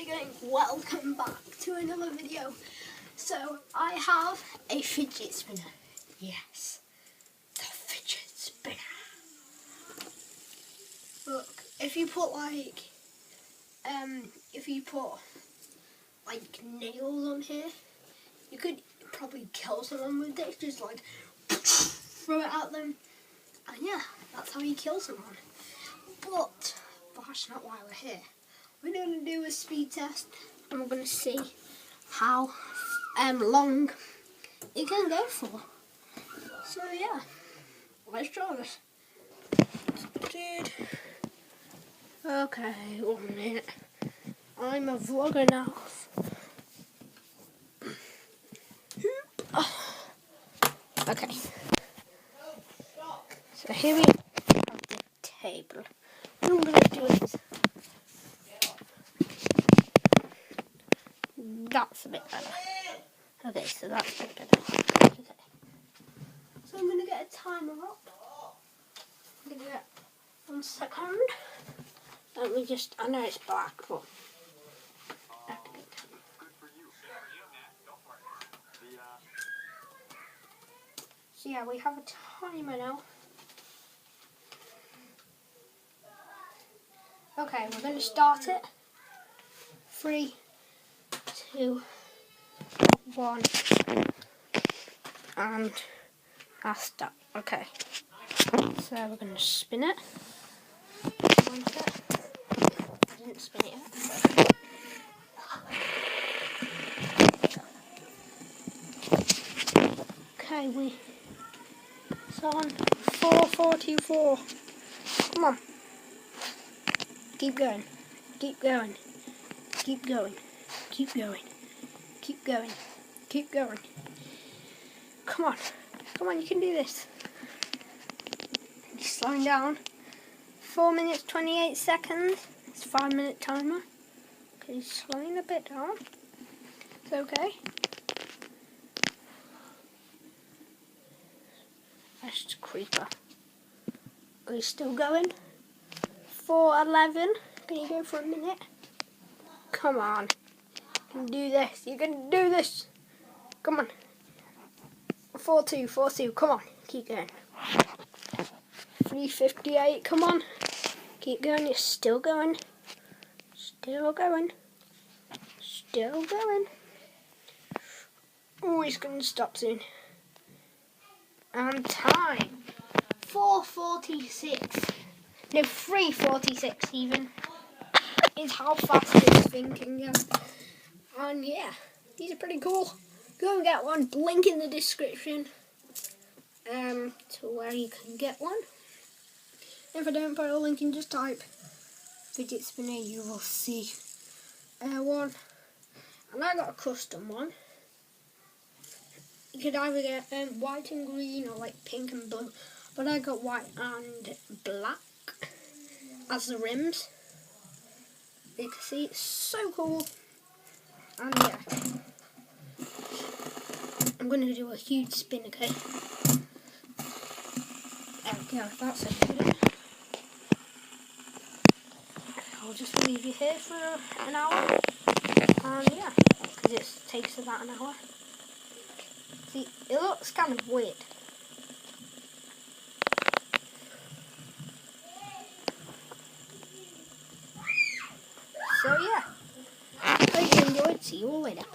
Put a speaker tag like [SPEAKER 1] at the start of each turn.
[SPEAKER 1] you going? Welcome back to another video. So I have a fidget spinner. Yes, the fidget spinner. Look, if you put nails on here, you could probably kill someone with this. Just like throw it at them, and yeah, that's how you kill someone. But that's not why we're here. We're going to do a speed test, and we're going to see how long it can go for. So yeah, let's try this. Dude. Okay, 1 minute. I'm a vlogger now. Okay. So here we have the table. What I'm going to do is, that's a bit better. Okay, so that's a bit better. Okay. So I'm going to get a timer up. I'm going to get 1 second. Let me just, I know it's black, but I have to get it. So yeah, we have a timer now. Okay, we're going to start it. 3, 2, 1, and I'll start. Okay, so we're going to spin it. I didn't spin it yet. Okay, it's on 4:44. Come on. Keep going. Keep going. Keep going. Keep going. Keep going. Keep going. Come on. Come on, you can do this. He's slowing down. 4 minutes 28 seconds. It's a 5-minute timer. Okay, he's slowing a bit down. It's okay. That's just a creeper. Are you still going? 4:11. Can you go for a minute? Come on. You can do this. You can do this. Come on. 4:2. Come on. Keep going. 3:58. Come on. Keep going. You're still going. Still going. Still going. Oh, he's going to stop soon. And time. 4:46. No, 3:46 even. Is how fast this thing can go. And yeah, these are pretty cool. Go and get one. Link in the description to where you can get one. If I don't put a link in, just type fidget spinner, you will see one. And I got a custom one. You could either get white and green or like pink and blue, but I got white and black as the rims. You can see it's so cool. And yeah, I'm going to do a huge spin, okay? There we go, that's it. I'll just leave you here for an hour. And yeah, because it takes about an hour. See, it looks kind of weird. So yeah, hope you enjoyed. See you all later.